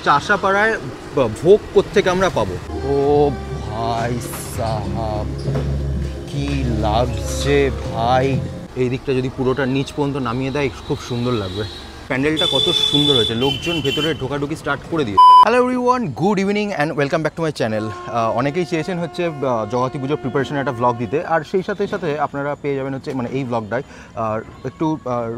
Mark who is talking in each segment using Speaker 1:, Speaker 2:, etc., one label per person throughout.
Speaker 1: চাষাপাড়ায় ভোগ কোত্থেকে আমরা পাবো। ও ভাই সাহাব, কি লাগছে ভাই! এই দিকটা যদি পুরোটা নিচ পর্যন্ত নামিয়ে দেয় খুব সুন্দর লাগবে। প্যান্ডেলটা কত সুন্দর হয়েছে, লোকজন ভেতরে ঢোকাঢুকি স্টার্ট করে দিয়ে। Hello everyone, good evening and welcome back to my channel. অনেকেই চেয়েছেন হচ্ছে জগতী পুজোর প্রিপারেশনের একটা ভ্লগ দিতে, আর সেই সাথে সাথে আপনারা পেয়ে যাবেন হচ্ছে মানে এই ভ্লগটায় একটু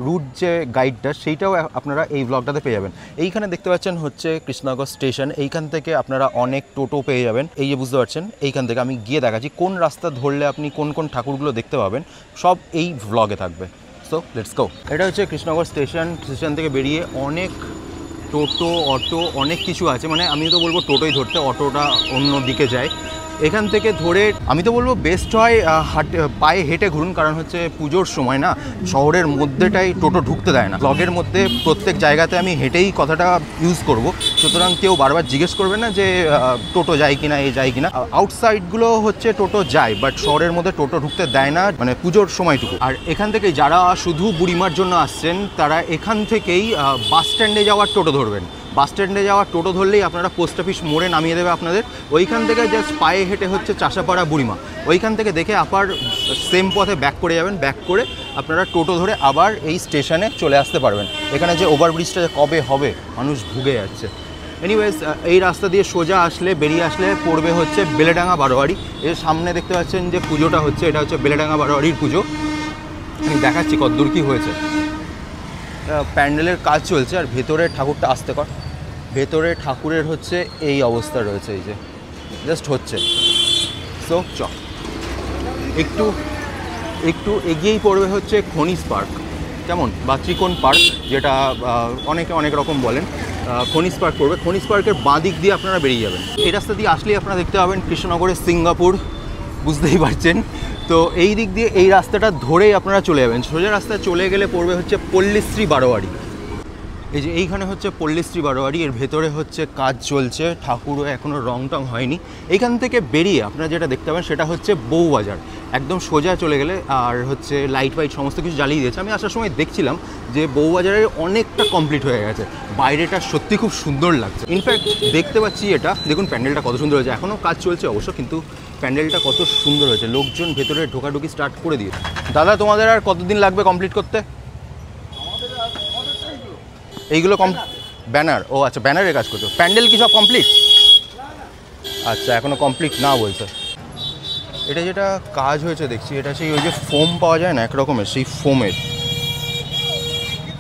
Speaker 1: রুট যে গাইডটা সেইটাও আপনারা এই ভ্লগটাতে পেয়ে যাবেন। এইখানে দেখতে পাচ্ছেন হচ্ছে কৃষ্ণনগর স্টেশন, এইখান থেকে আপনারা অনেক টোটো পেয়ে যাবেন। এই যে বুঝতে পারছেন, এইখান থেকে আমি গিয়ে দেখাচ্ছি কোন রাস্তা ধরলে আপনি কোন কোন ঠাকুরগুলো দেখতে পাবেন, সব এই ভ্লগে থাকবে। So let's go. এটা হচ্ছে কৃষ্ণনগর স্টেশন থেকে বেরিয়ে অনেক টোটো অটো অনেক কিছু আছে, মানে আমি তো বলবো টোটোই ধরতে, অটোটা অন্য দিকে যায়। এখান থেকে ধরে আমি তো বলবো বেস্ট হয় পায়ে হেঁটে ঘুরুন, কারণ হচ্ছে পুজোর সময় না শহরের মধ্যেটাই টোটো ঢুকতে দেয় না। ব্লগের মধ্যে প্রত্যেক জায়গাতে আমি হেঁটেই কথাটা ইউজ করব, সুতরাং কেউ বারবার জিজ্ঞেস করবে না যে টোটো যায় কিনা, এই যায় কিনা। আউটসাইডগুলো হচ্ছে টোটো যায়, বাট শহরের মধ্যে টোটো ঢুকতে দেয় না মানে পুজোর সময়টুকু। আর এখান থেকেই যারা শুধু বুড়িমার জন্য আসছেন তারা এখান থেকেই বাস স্ট্যান্ডে যাওয়ার টোটো ধরবেন। বাস স্ট্যান্ডে যাওয়ার টোটো ধরলেই আপনারা পোস্ট অফিস মোড়ে নামিয়ে দেবে আপনাদের। ওইখান থেকে জাস্ট পায়ে হেঁটে হচ্ছে চাষাপাড়া বুড়িমা, ওইখান থেকে দেখে আবার সেম পথে ব্যাক করে যাবেন। ব্যাক করে আপনারা টোটো ধরে আবার এই স্টেশনে চলে আসতে পারবেন। এখানে যে ওভারব্রিজটা কবে হবে, মানুষ ভুগে যাচ্ছে। এনিওয়েজ, এই রাস্তা দিয়ে সোজা আসলে বেরিয়ে আসলে পড়বে হচ্ছে বেলেডাঙ্গা বারোয়ারি। এর সামনে দেখতে পাচ্ছেন যে পুজোটা হচ্ছে, এটা হচ্ছে বেলেডাঙ্গা বারোয়ারির পুজো। আমি দেখাচ্ছি কতদূর কী হয়েছে। প্যান্ডেলের কাজ চলছে আর ভেতরে ঠাকুরটা আসতে কর, ভেতরে ঠাকুরের হচ্ছে এই অবস্থা রয়েছে, এই যে জাস্ট হচ্ছে। সো একটু একটু এগিয়েই পড়বে হচ্ছে খনিজ পার্ক, কেমন, বা ত্রিকোণ পার্ক, যেটা অনেকে অনেক রকম বলেন। খনিজ পার্ক পড়বে, খনিজ পার্কের বাঁ দিক দিয়ে আপনারা বেরিয়ে যাবেন। এই রাস্তা দিয়ে আসলেই আপনারা দেখতে পাবেন কৃষ্ণনগরের সিঙ্গাপুর, বুঝতেই পারছেন। তো এই দিক দিয়ে এই রাস্তাটা ধরেই আপনারা চলে যাবেন। সোজা রাস্তায় চলে গেলে পড়বে হচ্ছে পল্লীশ্রী বারোয়ারি। এই যে এইখানে হচ্ছে পল্লীশ্রী বারোয়ারি, এর ভেতরে হচ্ছে কাজ চলছে, ঠাকুরও এখনও রং টং হয়নি। এইখান থেকে বেরিয়ে আপনারা যেটা দেখতে পাবেন সেটা হচ্ছে বউবাজার। একদম সোজা চলে গেলে আর হচ্ছে লাইট ফাইট সমস্ত কিছু জ্বালিয়ে দিয়েছে। আমি আসার সময় দেখছিলাম যে বউবাজারের অনেকটা কমপ্লিট হয়ে গেছে, বাইরেটা সত্যি খুব সুন্দর লাগছে। ইনফ্যাক্ট দেখতে পাচ্ছি এটা, দেখুন প্যান্ডেলটা কত সুন্দর হয়েছে। এখনও কাজ চলছে অবশ্য, কিন্তু প্যান্ডেলটা কত সুন্দর হয়েছে, লোকজন ভেতরে ঢোকাঢুকি স্টার্ট করে দিয়েছে। দাদা, তোমাদের আর কতদিন লাগবে কমপ্লিট করতে এইগুলো? ব্যানার, ও আচ্ছা, ব্যানারের কাজ করছো। প্যান্ডেল কি সব কমপ্লিট? আচ্ছা, এখনও কমপ্লিট না বলছে। এটা যেটা কাজ হয়েছে দেখছি, এটা সেই ওই যে ফোম পাওয়া যায় না এক রকমের, সেই ফোমের,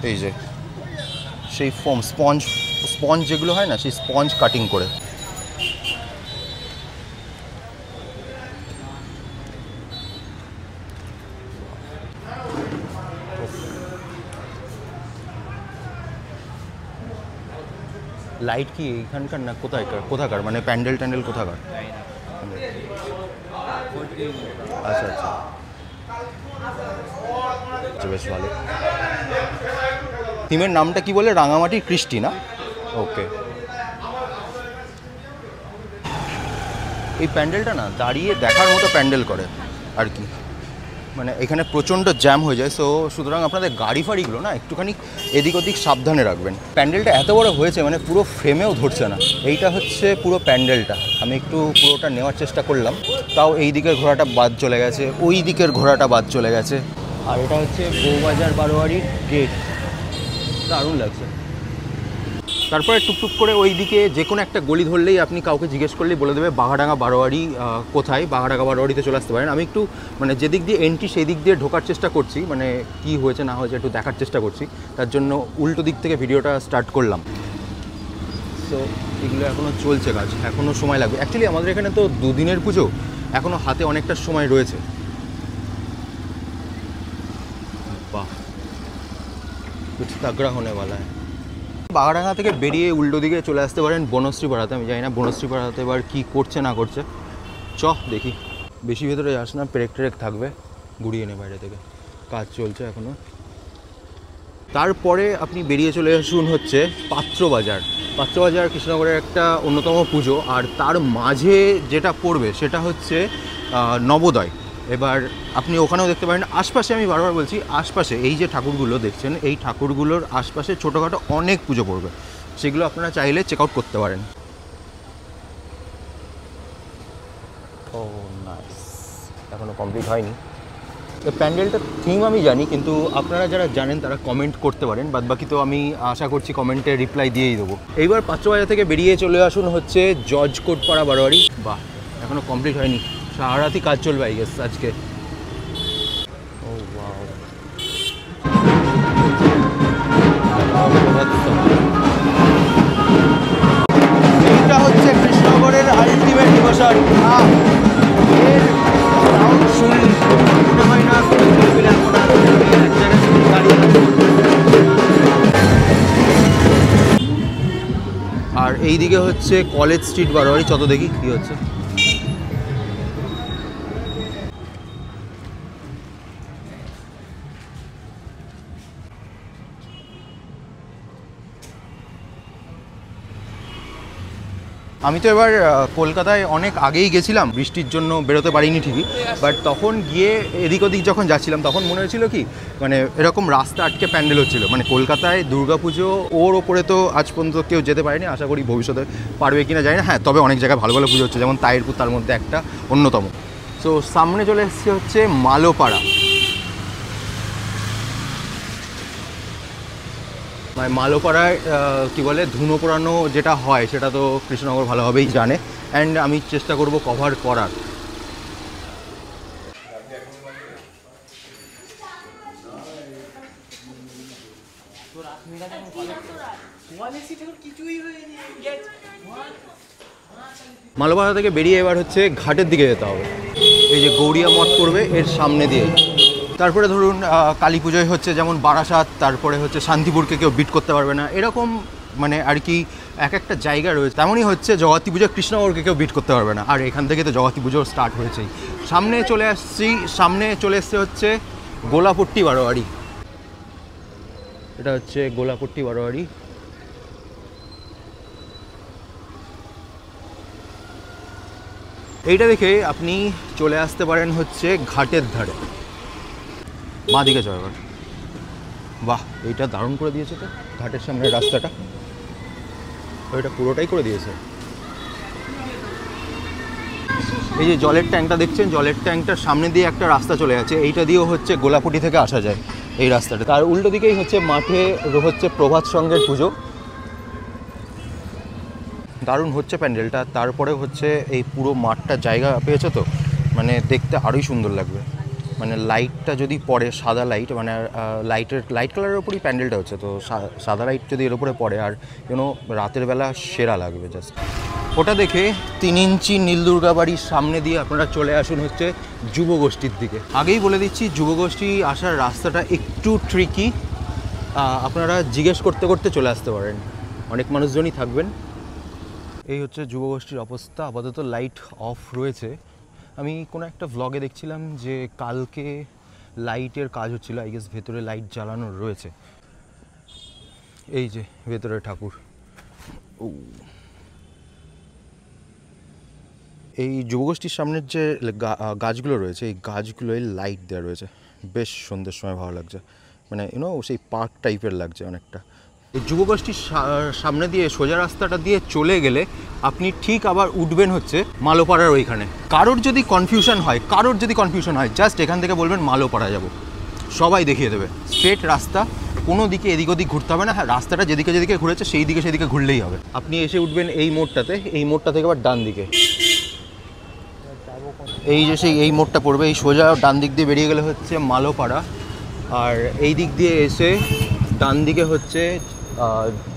Speaker 1: এই যে সেই ফোম স্পঞ্জ যেগুলো হয় না, সেই স্পঞ্জ কাটিং করে। লাইট কি এইখানকার না কোথাকার, মানে প্যান্ডেল ট্যান্ডেল কোথাকার? আচ্ছা আচ্ছা, বেশ ভালো। থিমের নামটা কি বলে? রাঙামাটির কৃষ্টি না? ওকে। এই প্যান্ডেলটা না দাঁড়িয়ে দেখার মতো প্যান্ডেল করে আর কি, মানে এখানে প্রচণ্ড জ্যাম হয়ে যায়। সুতরাং আপনাদের গাড়ি ফাড়িগুলো না একটুখানি এদিক ওদিক সাবধানে রাখবেন। প্যান্ডেলটা এত বড় হয়েছে মানে পুরো ফ্রেমেও ধরছে না। এইটা হচ্ছে পুরো প্যান্ডেলটা, আমি একটু পুরোটা নেওয়ার চেষ্টা করলাম, তাও এই দিকের ঘোড়াটা বাদ চলে গেছে, ওই দিকের ঘোড়াটা বাদ চলে গেছে। আর এটা হচ্ছে বউবাজার বারোয়ারির গেট, দারুণ লাগছে। তারপরে টুকটুক করে ওই দিকে যে কোনো একটা গলি ধরলেই আপনি কাউকে জিজ্ঞেস করলেই বলে দেবে বাঘাডাঙ্গা বারোয়ারি কোথায়। বাঘাডাঙ্গা বারোয়ারিতে চলে আসতে পারেন। আমি একটু মানে যেদিক দিয়ে এন্ট্রি সেই দিক দিয়ে ঢোকার চেষ্টা করছি, মানে কি হয়েছে না হয়েছে একটু দেখার চেষ্টা করছি, তার জন্য উল্টো দিক থেকে ভিডিওটা স্টার্ট করলাম। তো এগুলো এখনও চলছে কাজ, এখনও সময় লাগবে। অ্যাকচুয়ালি আমাদের এখানে তো দুদিনের পুজো, এখনও হাতে অনেকটা সময় রয়েছে। বাহ, কুছ তাগড়া হোনে ওয়ালা হ্যায়। বাঘাডাঙ্গা থেকে বেরিয়ে উল্টো দিকে চলে আসতে পারেন বনশ্রী পাড়াতে। আমি জানি না বনশ্রী পাড়াতে এবার কী করছে না করছে, দেখি। বেশি ভেতরে যাস না, পেরেক টেরেক থাকবে, গুড়িয়ে নে বাইরে থেকে, কাজ চলছে এখনও। তারপরে আপনি বেরিয়ে চলে আসুন হচ্ছে পাত্রবাজার। পাত্রবাজার কৃষ্ণনগরের একটা অন্যতম পুজো, আর তার মাঝে যেটা পড়বে সেটা হচ্ছে নবোদয়। এবার আপনি ওখানেও দেখতে পারেন আশপাশে, আমি বারবার বলছি আশপাশে এই যে ঠাকুরগুলো দেখছেন, এই ঠাকুরগুলোর আশপাশে ছোটোখাটো অনেক পুজো পড়বে। সেগুলো আপনারা চাইলে চেক আউট করতে পারেন। ও নাইস, এখনও কমপ্লিট হয়নি। প্যান্ডেলটার থিম আমি জানি, কিন্তু আপনারা যারা জানেন তারা কমেন্ট করতে পারেন, বাদ বাকি তো আমি আশা করছি কমেন্টে রিপ্লাই দিয়েই দেবো। এইবার 500 বাজার থেকে বেরিয়ে চলে আসুন হচ্ছে জজ কোটপাড়া বারোয়ারি। বাহ, এখনও কমপ্লিট হয়নি, সারা রাতই কাজ চলবে আই গেস আজকে। ও ওয়াও, এইটা হচ্ছে কৃষ্ণনগরের আলটিমেট ডিভোশন। এর সাউন্ড শুনলে মনে হয় না আর এইদিকে হচ্ছে কলেজ স্ট্রিট বারোয়ারি। চত দেখি কি হচ্ছে। আমি তো এবার কলকাতায় অনেক আগেই গেছিলাম, বৃষ্টির জন্য বেরোতে পারিনি ঠিকই, বাট তখন গিয়ে এদিক ওদিক যখন যাচ্ছিলাম তখন মনে হয়েছিল কি মানে এরকম রাস্তা আটকে প্যান্ডেল হচ্ছিলো। মানে কলকাতায় দুর্গাপুজো ওর ওপরে তো আজ পর্যন্ত কেউ যেতে পারেনি, আশা করি ভবিষ্যতে পারবে কিনা জানি না। হ্যাঁ, তবে অনেক জায়গায় ভালো ভালো পুজো হচ্ছে, যেমন তাইরপুর তার মধ্যে একটা অন্যতম। সো সামনে চলে এসছে হচ্ছে মালোপাড়া। মানে মালোপাড়ায় কী বলে ধুনো পোড়ানো যেটা হয় সেটা তো কৃষ্ণনগর ভালোভাবেই জানে, অ্যান্ড আমি চেষ্টা করব কভার করার। মালোপাড়া থেকে বেরিয়ে এবার হচ্ছে ঘাটের দিকে যেতে হবে। এই যে গৌরিয়া মঠ পড়বে এর সামনে দিয়ে। তারপরে ধরুন কালী পুজোয় হচ্ছে যেমন বারাসাত, তারপরে হচ্ছে শান্তিপুরকে কেউ বিট করতে পারবে না, এরকম মানে আর কি এক একটা জায়গা রয়েছে। তেমনই হচ্ছে জগতী পুজো কৃষ্ণনগরকে কেউ বিট করতে পারবে না, আর এখান থেকে তো জগতী পুজো স্টার্ট হয়েছেই। সামনে চলে এসছে হচ্ছে গোলাপট্টি বারোয়ারি। এটা হচ্ছে গোলাপট্টি বারোয়ারি। এইটা দেখে আপনি চলে আসতে পারেন হচ্ছে ঘাটের ধারে, বাঁ দিকে চলে। বাহ, এইটা দারুণ করে দিয়েছে তো, ঘাটের সামনে রাস্তাটা ওইটা পুরোটাই করে দিয়েছে। এই যে জলের ট্যাঙ্কটা দেখছেন, জলের ট্যাঙ্কটার সামনে দিয়ে একটা রাস্তা চলে গেছে, এইটা দিয়েও হচ্ছে গোলাপট্টি থেকে আসা যায় এই রাস্তাটা। তার উল্টো দিকেই হচ্ছে মাঠে হচ্ছে প্রভাত সঙ্গের পুজো। দারুণ হচ্ছে প্যান্ডেলটা। তারপরে হচ্ছে এই পুরো মাঠটা জায়গা পেয়েছে তো, মানে দেখতে আরোই সুন্দর লাগবে। মানে লাইটটা যদি পড়ে, সাদা লাইট, মানে লাইট কালারের ওপরই প্যান্ডেলটা হচ্ছে, তো সাদা লাইট যদি এর উপরে পড়ে আর রাতের বেলা সেরা লাগবে জাস্ট। ওটা দেখে 3 ইঞ্চি নীল দুর্গা বাড়ির সামনে দিয়ে আপনারা চলে আসুন হচ্ছে যুবগোষ্ঠীর দিকে। আগেই বলে দিচ্ছি যুবগোষ্ঠী আসার রাস্তাটা একটু ট্রিকি, আপনারা জিজ্ঞেস করতে করতে চলে আসতে পারেন, অনেক মানুষজনই থাকবেন। এই হচ্ছে যুবগোষ্ঠীর অবস্থা। আপাতত লাইট অফ রয়েছে। আমি কোনো একটা ভ্লগে দেখছিলাম যে কালকে লাইটের কাজ হচ্ছিল, আই গেস ভেতরে লাইট জ্বালানো রয়েছে। এই যে ভেতরে ঠাকুর। এই যুবগোষ্ঠীর সামনের যে গাছগুলো রয়েছে, এই গাছগুলোয় লাইট দেওয়া রয়েছে, বেশ সন্ধ্যের সময় ভালো লাগছে, মানে সেই পার্ক টাইপের লাগছে অনেকটা। এই যুবগোষ্ঠীর সামনে দিয়ে সোজা রাস্তাটা দিয়ে চলে গেলে আপনি ঠিক আবার উঠবেন হচ্ছে মালোপাড়ার ওইখানে। কারোর যদি কনফিউশন হয় জাস্ট এখান থেকে বলবেন মালোপাড়া যাব, সবাই দেখিয়ে দেবে। স্ট্রেট রাস্তা, কোনো দিকে এদিক ওদিক ঘুরতে হবে না। হ্যাঁ, রাস্তাটা যেদিকে যেদিকে ঘুরেছে সেই দিকে সেদিকে ঘুরলেই হবে। আপনি এসে উঠবেন এই মোড়টাতে, এই মোড়টা থেকে আবার ডান দিকে, এই যে এই মোড়টা পড়বে, এই সোজা ডান দিক দিয়ে বেরিয়ে গেলে হচ্ছে মালোপাড়া। আর এই দিক দিয়ে এসে ডান দিকে হচ্ছে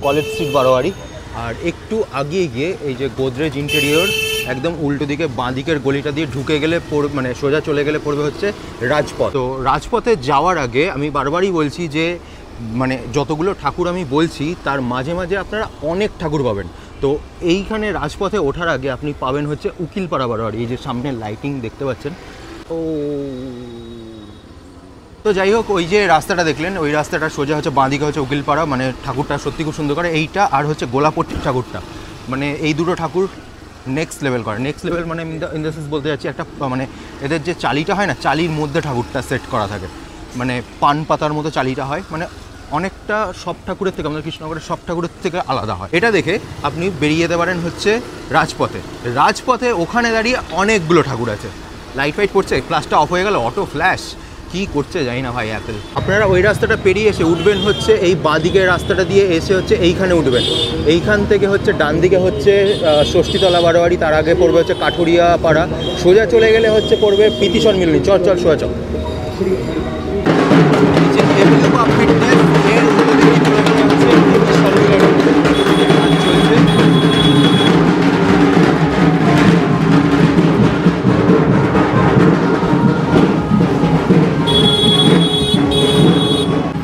Speaker 1: কলেজ স্ট্রিট বারোয়ারি। আর একটু আগিয়ে গিয়ে এই যে গোদরেজ ইন্টেরিয়র, একদম উল্টো দিকে বাঁ দিকের গলিটা দিয়ে ঢুকে গেলে মানে সোজা চলে গেলে পড়বে হচ্ছে রাজপথ। তো রাজপথে যাওয়ার আগে আমি বারবারই বলছি যে মানে যতগুলো ঠাকুর আমি বলছি তার মাঝে মাঝে আপনারা অনেক ঠাকুর পাবেন। তো এইখানে রাজপথে ওঠার আগে আপনি পাবেন হচ্ছে উকিলপাড়া বারোয়ারি। এই যে সামনে লাইটিং দেখতে পাচ্ছেন। ও তো যাই হোক, ওই যে রাস্তাটা দেখলেন, ওই রাস্তাটা সোজা হচ্ছে বাঁ দিকে হচ্ছে উকিলপাড়া, মানে ঠাকুরটা সত্যি খুব সুন্দর করে। এইটা আর হচ্ছে গোলাপট্টির ঠাকুরটা, মানে এই দুটো ঠাকুর নেক্সট লেভেল করে। নেক্সট লেভেল মানে ইন দ্য সেন্স বলতে যাচ্ছি, একটা মানে এদের যে চালিটা হয় না, চালির মধ্যে ঠাকুরটা সেট করা থাকে, মানে পান পাতার মতো চালিটা হয়, মানে অনেকটা সব ঠাকুরের থেকে, আমাদের কৃষ্ণনগরের সব ঠাকুরের থেকে আলাদা হয়। এটা দেখে আপনি বেরিয়ে যেতে পারেন হচ্ছে রাজপথে। রাজপথে ওখানে দাঁড়িয়ে অনেকগুলো ঠাকুর আছে। লাইট ফাইট করছে, ফ্ল্যাশটা অফ হয়ে গেল, অটো ফ্ল্যাশ কি করছে জানি না ভাই অ্যাপেল। আপনারা ওই রাস্তাটা পেরিয়ে এসে উঠবেন হচ্ছে এই বাঁদিকের রাস্তাটা দিয়ে এসে হচ্ছে এইখানে উঠবেন। এইখান থেকে হচ্ছে ডান দিকে হচ্ছে ষষ্ঠীতলা বারোয়ারি, তার আগে পড়বে হচ্ছে কাঠুরিয়া পাড়া, সোজা চলে গেলে হচ্ছে পড়বে প্রীতি সম্মিলনী। চল চল সোজা চল।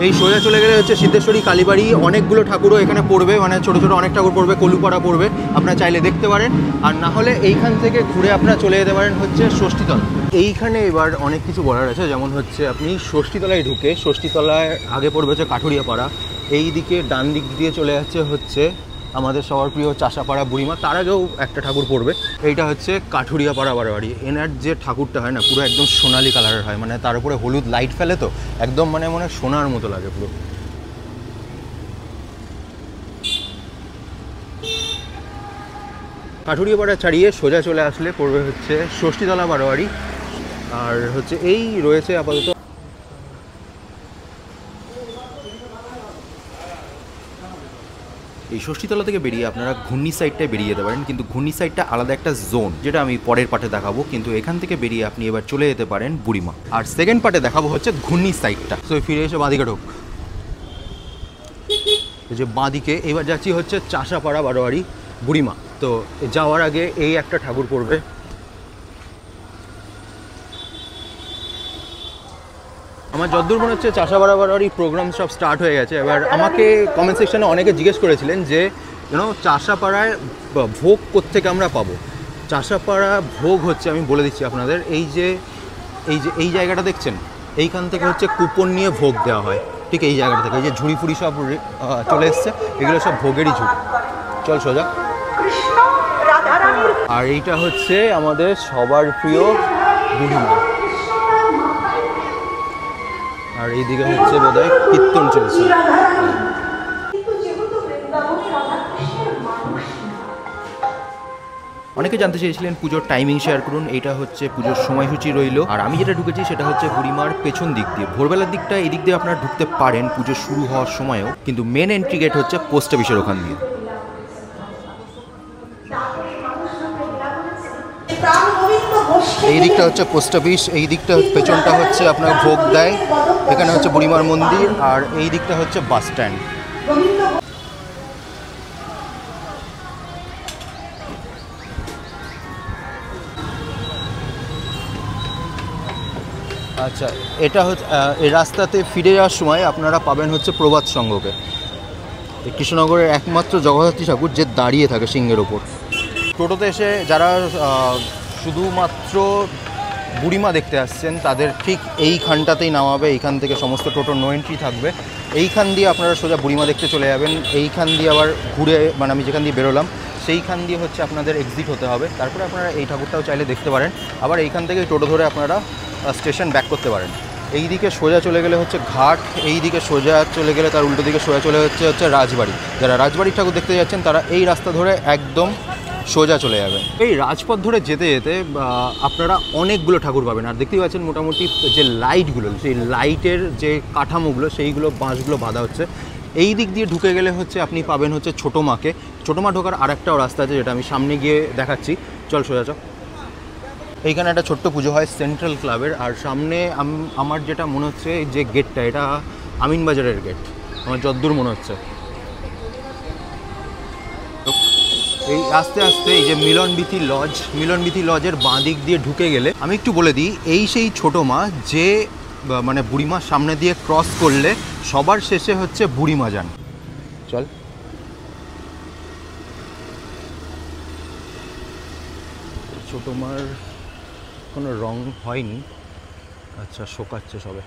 Speaker 1: এই সোজা চলে গেলে হচ্ছে সিদ্ধেশ্বরী কালীবাড়ি, অনেকগুলো ঠাকুরও এখানে পড়বে, মানে ছোটো ছোটো অনেক ঠাকুর পড়বে, কলুপাড়া পড়বে, আপনারা চাইলে দেখতে পারেন। আর না হলে এইখান থেকে ঘুরে আপনারা চলে যেতে পারেন হচ্ছে ষষ্ঠীতলা। এইখানে এবার অনেক কিছু বলার আছে, যেমন হচ্ছে আপনি ষষ্ঠীতলায় ঢুকে, ষষ্ঠীতলায় আগে পড়বে হচ্ছে কাঠুরিয়া পাড়া, এই দিকে ডান দিক দিয়ে চলে যাচ্ছে হচ্ছে আমাদের সবার প্রিয় চাষাপাড়া বুড়িমা, তার আগেও একটা ঠাকুর পড়বে। এইটা হচ্ছে কাঠুরিয়া পাড়া বারোয়ারি। এনার যে ঠাকুরটা হয় না, পুরো একদম সোনালি কালারের হয়, মানে তার উপরে হলুদ লাইট ফেলে তো একদম মানে মনে সোনার মতো লাগে পুরো। কাঠুরিয়া পাড়া ছাড়িয়ে সোজা চলে আসলে পড়বে হচ্ছে ষষ্ঠীতলা বারোয়ারি। আর হচ্ছে এই রয়েছে আপাতত এই ষষ্ঠীতলা থেকে বেরিয়ে আপনারা ঘূর্ণি সাইডটায় বেরিয়ে যেতে পারেন, কিন্তু ঘূর্ণি সাইডটা আলাদা একটা জোন, যেটা আমি পরের পার্টে দেখাবো। কিন্তু এখান থেকে বেরিয়ে আপনি এবার চলে যেতে পারেন বুড়িমা। আর সেকেন্ড পার্টে দেখাবো হচ্ছে ঘূর্ণি সাইডটা। তো ফিরে এসে বাঁদিকে ঢোক, এই যে বাঁদিকে এবার যাচ্ছি হচ্ছে চাষাপাড়া বারোয়ারি বুড়িমা। তো যাওয়ার আগে এই একটা ঠাকুর পড়বে, আমার যতদূর মনে হচ্ছে চাষাপাড়া বারোয়ারি প্রোগ্রাম সব স্টার্ট হয়ে গেছে। এবার আমাকে কমেন্ট সেকশনে অনেকে জিজ্ঞেস করেছিলেন যে চাষাপাড়ায় ভোগ কোত্থেকে আমরা পাবো। চাষাপাড়া ভোগ হচ্ছে, আমি বলে দিচ্ছি আপনাদের, এই জায়গাটা দেখছেন, এইখান থেকে হচ্ছে কুপন নিয়ে ভোগ দেওয়া হয়, ঠিক এই জায়গাটা থেকে। এই যে ঝুড়ি ফুড়ি সব চলে এসছে, এগুলো সব ভোগেরই ঝুড়ি। চল সোজা। আর এইটা হচ্ছে আমাদের সবার প্রিয় বুড়িমা। আর এইদিকে হচ্ছে বোধহয় কীর্তন চলছে। অনেকে জানতে চেয়েছিলেন পুজোর টাইমিং শেয়ার করুন। এইটা হচ্ছে পুজোর সময়সূচি রইল। আর আমি যেটা ঢুকেছি সেটা হচ্ছে বুড়িমার পেছন দিক দিয়ে। ভোরবেলার দিকটা এই দিক দিয়ে আপনারা ঢুকতে পারেন পুজো শুরু হওয়ার সময়ও, কিন্তু মেন এন্ট্রি গেট হচ্ছে পোস্ট অফিসের ওখান দিয়ে। এই দিকটা হচ্ছে পোস্ট অফিস, এই দিকটা পেছনটা হচ্ছে আপনার ভোগ দেয়, এখানে হচ্ছে বুড়িমার মন্দির, আর এই দিকটা হচ্ছে বাস স্ট্যান্ড। আচ্ছা, এটা হচ্ছে এই রাস্তাতে ফিরে যাওয়ার সময় আপনারা পাবেন হচ্ছে প্রভাত সংঘকে, কৃষ্ণনগরের একমাত্র জগদ্ধাত্রী ঠাকুর যে দাঁড়িয়ে থাকে সিংহের ওপর। টোটোতে এসে যারা শুধুমাত্র বুড়িমা দেখতে আসছেন তাদের ঠিক এইখানটাতেই নামাবে। এইখান থেকে সমস্ত টোটো নো এন্ট্রি থাকবে। এইখান দিয়ে আপনারা সোজা বুড়িমা দেখতে চলে যাবেন। এইখান দিয়ে আবার ঘুরে, মানে আমি যেখান দিয়ে বেরোলাম সেইখান দিয়ে হচ্ছে আপনাদের এক্সিট হতে হবে। তারপরে আপনারা এই ঠাকুরটাও চাইলে দেখতে পারেন। আবার এইখান থেকে টোটো ধরে আপনারা স্টেশন ব্যাক করতে পারেন। এই দিকে সোজা চলে গেলে হচ্ছে ঘাট, এই দিকে সোজা চলে গেলে তার উল্টো দিকে সোজা চলে হচ্ছে রাজবাড়ি। যারা রাজবাড়ির ঠাকুর দেখতে যাচ্ছেন তারা এই রাস্তা ধরে একদম সোজা চলে যাবেন। এই রাজপথ ধরে যেতে যেতে আপনারা অনেকগুলো ঠাকুর পাবেন। আর দেখতেই পাচ্ছেন মোটামুটি যে লাইটগুলো, সেই লাইটের যে কাঠামোগুলো সেইগুলো বাঁশগুলো বাঁধা হচ্ছে। এই দিক দিয়ে ঢুকে গেলে হচ্ছে আপনি পাবেন হচ্ছে ছোটো মাকে। ছোটো মা ঢোকার আরেকটাও রাস্তা আছে যেটা আমি সামনে গিয়ে দেখাচ্ছি। চল সোজা চল। এইখানে একটা ছোট্ট পুজো হয় সেন্ট্রাল ক্লাবের। আর সামনে আমার যেটা মনে হচ্ছে যে গেটটা, এটা আমিনবাজারের গেট আমার যতদূর মনে হচ্ছে। এই আস্তে আস্তে এই যে মিলনবিথি লজের বাঁ দিক দিয়ে ঢুকে গেলে, আমি একটু বলে দিই, এই সেই ছোটো মা যে মানে বুড়িমার সামনে দিয়ে ক্রস করলে সবার শেষে হচ্ছে বুড়িমা যান। চল। ছোটো মার কোনো রং হয়নি, আচ্ছা শোকাচ্ছে সবে।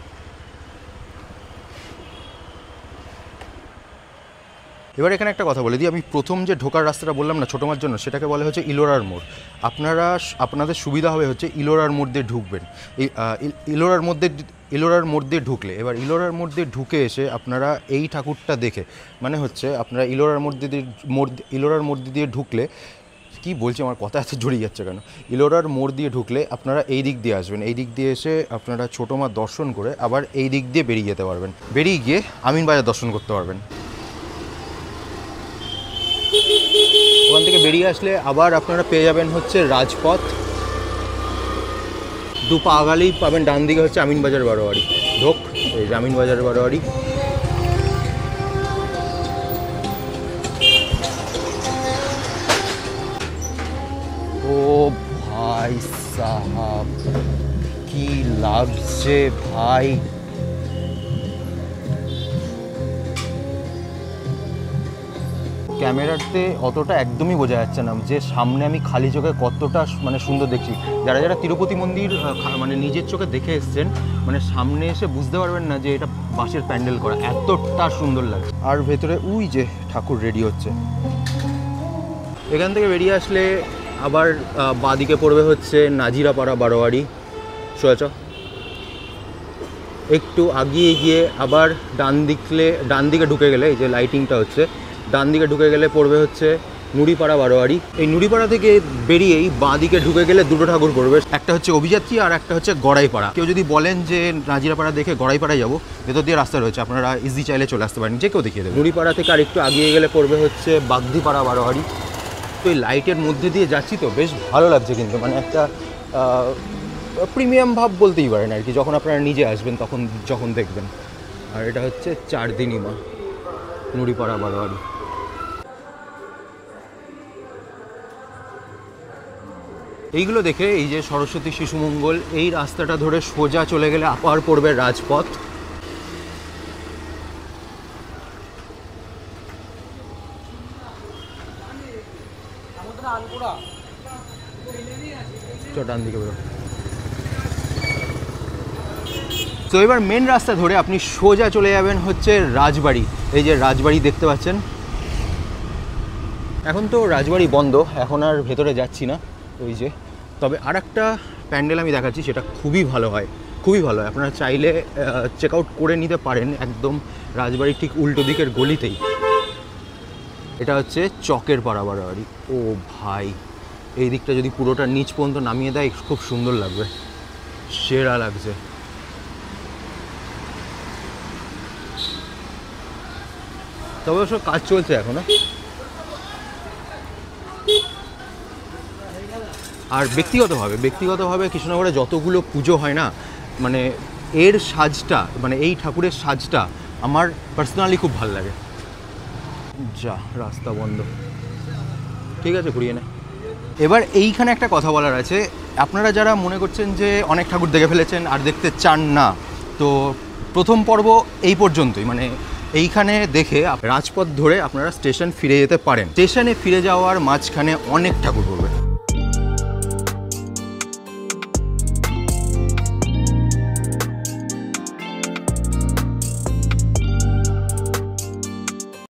Speaker 1: এবার এখানে একটা কথা বলে দিই, আমি প্রথম যে ঢোকার রাস্তাটা বললাম না ছোটো মার জন্য, সেটাকে বলা হচ্ছে ইলোরার মোড়। আপনাদের সুবিধা হবে হচ্ছে ইলোরার মোড় দিয়ে ঢুকবেন। ইলোরার মোড় দিয়ে ঢুকলে, এবার ইলোরার মোড় দিয়ে ঢুকে এসে আপনারা এই ঠাকুরটা দেখে, মানে হচ্ছে আপনারা ইলোরার মোড় দিয়ে ঢুকলে, কি বলছি আমার কথা এত জড়িয়ে যাচ্ছে কেন, ইলোরার মোড় দিয়ে ঢুকলে আপনারা এই দিক দিয়ে আসবেন, এই দিক দিয়ে এসে আপনারা ছোটো মা দর্শন করে আবার এই দিক দিয়ে বেরিয়ে যেতে পারবেন, বেরিয়ে গিয়ে আমিন বাজার দর্শন করতে পারবেন। ওখান থেকে বেরিয়ে আসলে আবার আপনারা পেয়ে যাবেন হচ্ছে রাজপথ, দু পা আগালেই পাবেন ডান দিকে হচ্ছে আমিন বাজার বারোয়ারি। ঢোক, এই যে আমিন বাজার বারোয়ারি। ও ভাই সাহাব, কি লাগছে ভাই! ক্যামেরাতে অতটা একদমই বোঝা যাচ্ছে না যে সামনে আমি খালি চোখে কতটা মানে সুন্দর দেখছি। যারা যারা তিরুপতি মন্দির মানে নিজের চোখে দেখে এসছেন, মানে সামনে এসে বুঝতে পারবেন না যে এটা বাঁশের প্যান্ডেল করা, এতটা সুন্দর লাগছে। আর ভেতরে উই যে ঠাকুর রেডি হচ্ছে। এখান থেকে বেরিয়ে আসলে আবার বাঁদিকে পড়বে হচ্ছে নাজিরাপাড়া বারোয়ারি। সোজা একটু আগিয়ে গিয়ে আবার ডান দিকে ঢুকে গেলে, এই যে লাইটিংটা হচ্ছে, ডান দিকে ঢুকে গেলে পড়বে হচ্ছে নুড়িপাড়া বারোয়ারি। এই নুড়িপাড়া থেকে বেরিয়েই বাঁ দিকে ঢুকে গেলে দুটো ঠাকুর পড়বে, একটা হচ্ছে অভিযাত্রী আর একটা হচ্ছে গড়াইপাড়া। কেউ যদি বলেন যে নাজিরাপাড়া দেখে গড়াইপাড়ায় যাবো, ভেতর দিয়ে রাস্তা রয়েছে, আপনারা ইজি চাইলে চলে আসতে পারেন, যে কেউ দেখিয়ে দেবে। নুড়িপাড়া থেকে আর একটু আগিয়ে গেলে পড়বে হচ্ছে বাগদিপাড়া বারোয়ারি। তো এই লাইটের মধ্যে দিয়ে যাচ্ছি তো বেশ ভালো লাগছে, কিন্তু মানে একটা প্রিমিয়াম ভাব বলতেই পারেন আর কি, যখন আপনারা নিজে আসবেন তখন যখন দেখবেন। আর এটা হচ্ছে 4 দিনই মা নুড়িপাড়া বারোয়ারি। এইগুলো দেখে এই যে সরস্বতী শিশু মঙ্গল, এই রাস্তাটা ধরে সোজা চলে গেলে আবার পড়বে রাজপথ। ডান দিকে বেরো। তো এবার মেন রাস্তা ধরে আপনি সোজা চলে যাবেন হচ্ছে রাজবাড়ি। এই যে রাজবাড়ি দেখতে পাচ্ছেন। এখন তো রাজবাড়ি বন্ধ, এখন আর ভেতরে যাচ্ছি না। ওই যে, তবে আর একটা প্যান্ডেল আমি দেখাচ্ছি, সেটা খুবই ভালো হয়, খুবই ভালো হয়। আপনারা চাইলে চেক আউট করে নিতে পারেন, একদম রাজবাড়ির ঠিক উল্টো দিকের গলিতেই। এটা হচ্ছে চকের পাড়া বারোয়ারি। ও ভাই, এই দিকটা যদি পুরোটা নিচ পর্যন্ত নামিয়ে দেয় খুব সুন্দর লাগবে, সেরা লাগছে। তবে ওসব কাজ চলছে এখনো। আর ব্যক্তিগতভাবে কৃষ্ণনগরে যতগুলো পুজো হয় না, মানে এর সাজটা, মানে এই ঠাকুরের সাজটা আমার পার্সোনালি খুব ভালো লাগে। যা, রাস্তা বন্ধ, ঠিক আছে ঘুরিয়ে নে। এবার এইখানে একটা কথা বলার আছে, আপনারা যারা মনে করছেন যে অনেক ঠাকুর দেখে ফেলেছেন আর দেখতে চান না, তো প্রথম পর্ব এই পর্যন্তই। মানে এইখানে দেখে রাজপথ ধরে আপনারা স্টেশন ফিরে যেতে পারেন। স্টেশনে ফিরে যাওয়ার মাঝখানে অনেক ঠাকুর পড়বে,